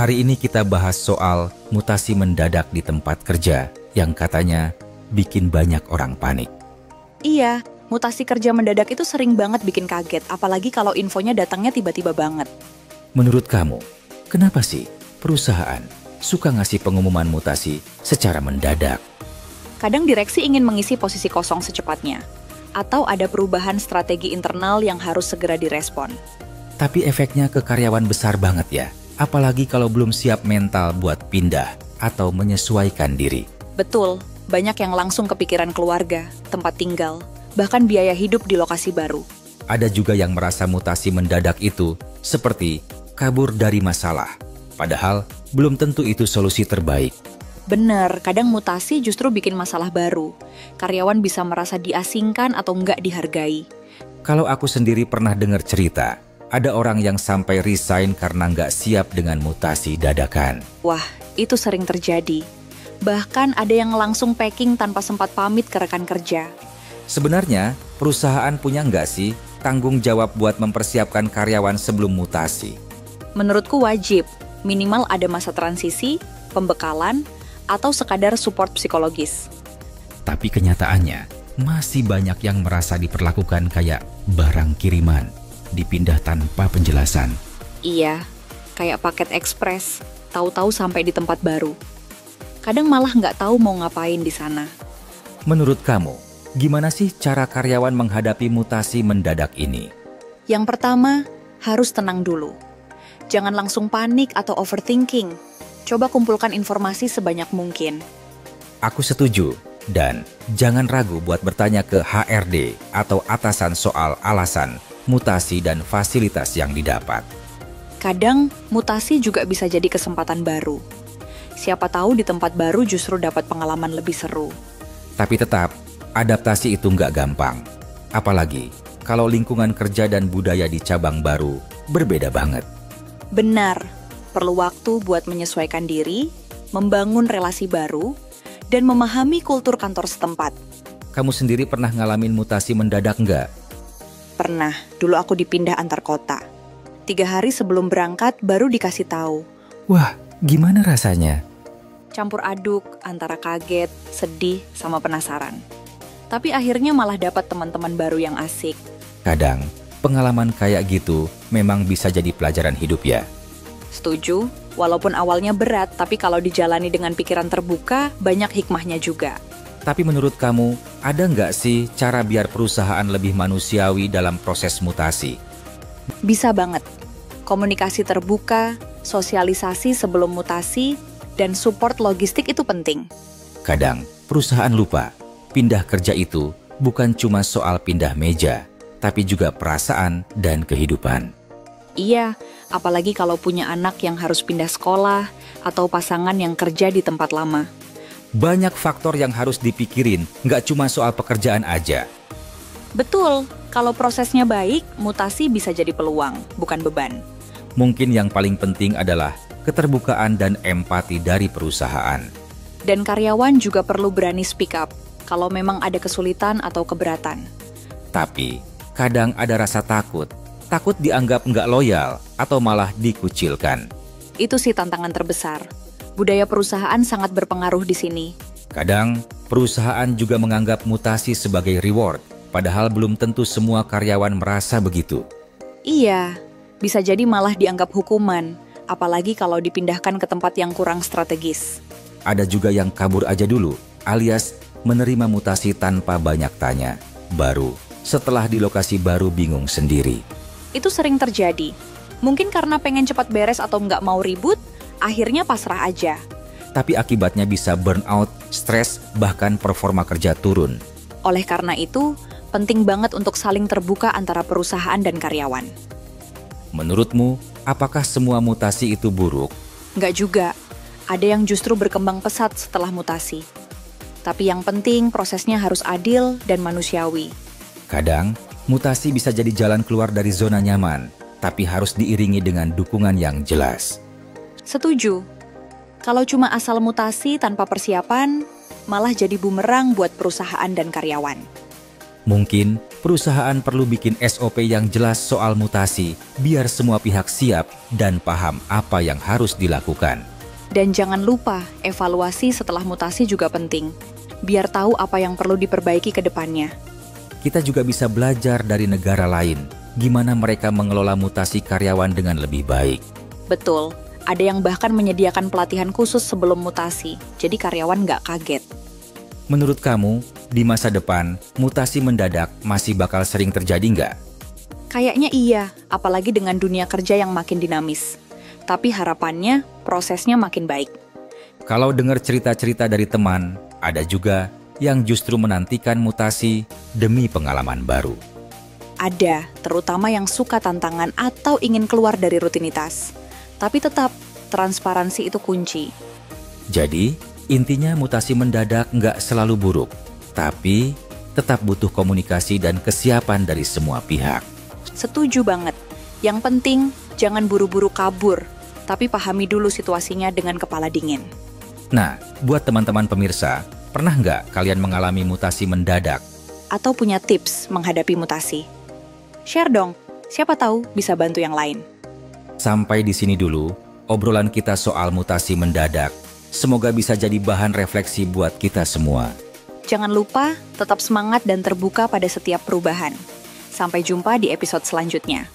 Hari ini kita bahas soal mutasi mendadak di tempat kerja yang katanya bikin banyak orang panik. Iya, mutasi kerja mendadak itu sering banget bikin kaget, apalagi kalau infonya datangnya tiba-tiba banget. Menurut kamu, kenapa sih perusahaan suka ngasih pengumuman mutasi secara mendadak? Kadang direksi ingin mengisi posisi kosong secepatnya, atau ada perubahan strategi internal yang harus segera direspon. Tapi efeknya ke karyawan besar banget ya, apalagi kalau belum siap mental buat pindah atau menyesuaikan diri. Betul, banyak yang langsung kepikiran keluarga, tempat tinggal, bahkan biaya hidup di lokasi baru. Ada juga yang merasa mutasi mendadak itu seperti kabur dari masalah, padahal belum tentu itu solusi terbaik. Bener, kadang mutasi justru bikin masalah baru. Karyawan bisa merasa diasingkan atau nggak dihargai. Kalau aku sendiri pernah dengar cerita, ada orang yang sampai resign karena nggak siap dengan mutasi dadakan. Wah, itu sering terjadi. Bahkan ada yang langsung packing tanpa sempat pamit ke rekan kerja. Sebenarnya, perusahaan punya nggak sih tanggung jawab buat mempersiapkan karyawan sebelum mutasi? Menurutku wajib, minimal ada masa transisi, pembekalan, atau sekadar support psikologis. Tapi kenyataannya, masih banyak yang merasa diperlakukan kayak barang kiriman, dipindah tanpa penjelasan. Iya, kayak paket ekspres, tahu-tahu sampai di tempat baru. Kadang malah nggak tahu mau ngapain di sana. Menurut kamu, gimana sih cara karyawan menghadapi mutasi mendadak ini? Yang pertama, harus tenang dulu. Jangan langsung panik atau overthinking. Coba kumpulkan informasi sebanyak mungkin. Aku setuju, dan jangan ragu buat bertanya ke HRD atau atasan soal alasan, mutasi dan fasilitas yang didapat. Kadang, mutasi juga bisa jadi kesempatan baru. Siapa tahu di tempat baru justru dapat pengalaman lebih seru. Tapi tetap, adaptasi itu nggak gampang. Apalagi kalau lingkungan kerja dan budaya di cabang baru berbeda banget. Benar, perlu waktu buat menyesuaikan diri, membangun relasi baru, dan memahami kultur kantor setempat. Kamu sendiri pernah ngalamin mutasi mendadak nggak? Pernah, dulu aku dipindah antar kota. 3 hari sebelum berangkat baru dikasih tahu. Wah, gimana rasanya? Campur aduk antara kaget, sedih, sama penasaran. Tapi akhirnya malah dapat teman-teman baru yang asik. Kadang, pengalaman kayak gitu memang bisa jadi pelajaran hidup ya. Setuju, walaupun awalnya berat, tapi kalau dijalani dengan pikiran terbuka, banyak hikmahnya juga. Tapi menurut kamu, ada nggak sih cara biar perusahaan lebih manusiawi dalam proses mutasi? Bisa banget. Komunikasi terbuka, sosialisasi sebelum mutasi, dan support logistik itu penting. Kadang, perusahaan lupa, pindah kerja itu bukan cuma soal pindah meja, tapi juga perasaan dan kehidupan. Iya, apalagi kalau punya anak yang harus pindah sekolah, atau pasangan yang kerja di tempat lama. Banyak faktor yang harus dipikirin, nggak cuma soal pekerjaan aja. Betul, kalau prosesnya baik, mutasi bisa jadi peluang, bukan beban. Mungkin yang paling penting adalah keterbukaan dan empati dari perusahaan. Dan karyawan juga perlu berani speak up, kalau memang ada kesulitan atau keberatan. Tapi, kadang ada rasa takut dianggap nggak loyal atau malah dikucilkan. Itu sih tantangan terbesar. Budaya perusahaan sangat berpengaruh di sini. Kadang, perusahaan juga menganggap mutasi sebagai reward, padahal belum tentu semua karyawan merasa begitu. Iya, bisa jadi malah dianggap hukuman, apalagi kalau dipindahkan ke tempat yang kurang strategis. Ada juga yang kabur aja dulu, alias menerima mutasi tanpa banyak tanya. Baru, setelah di lokasi baru bingung sendiri. Itu sering terjadi. Mungkin karena pengen cepat beres atau nggak mau ribut, akhirnya pasrah aja. Tapi akibatnya bisa burnout, stres, bahkan performa kerja turun. Oleh karena itu, penting banget untuk saling terbuka antara perusahaan dan karyawan. Menurutmu, apakah semua mutasi itu buruk? Nggak juga. Ada yang justru berkembang pesat setelah mutasi. Tapi yang penting prosesnya harus adil dan manusiawi. Kadang, mutasi bisa jadi jalan keluar dari zona nyaman, tapi harus diiringi dengan dukungan yang jelas. Setuju. Kalau cuma asal mutasi tanpa persiapan, malah jadi bumerang buat perusahaan dan karyawan. Mungkin perusahaan perlu bikin SOP yang jelas soal mutasi biar semua pihak siap dan paham apa yang harus dilakukan. Dan jangan lupa, evaluasi setelah mutasi juga penting, biar tahu apa yang perlu diperbaiki ke depannya. Kita juga bisa belajar dari negara lain, gimana mereka mengelola mutasi karyawan dengan lebih baik. Betul, ada yang bahkan menyediakan pelatihan khusus sebelum mutasi, jadi karyawan nggak kaget. Menurut kamu, di masa depan, mutasi mendadak masih bakal sering terjadi nggak? Kayaknya iya, apalagi dengan dunia kerja yang makin dinamis. Tapi harapannya, prosesnya makin baik. Kalau dengar cerita-cerita dari teman, ada juga yang justru menantikan mutasi demi pengalaman baru. Ada, terutama yang suka tantangan atau ingin keluar dari rutinitas. Tapi tetap, transparansi itu kunci. Jadi, intinya mutasi mendadak nggak selalu buruk, tapi tetap butuh komunikasi dan kesiapan dari semua pihak. Setuju banget. Yang penting, jangan buru-buru kabur, tapi pahami dulu situasinya dengan kepala dingin. Nah, buat teman-teman pemirsa, pernah nggak kalian mengalami mutasi mendadak? Atau punya tips menghadapi mutasi? Share dong, siapa tahu bisa bantu yang lain. Sampai di sini dulu, obrolan kita soal mutasi mendadak. Semoga bisa jadi bahan refleksi buat kita semua. Jangan lupa, tetap semangat dan terbuka pada setiap perubahan. Sampai jumpa di episode selanjutnya.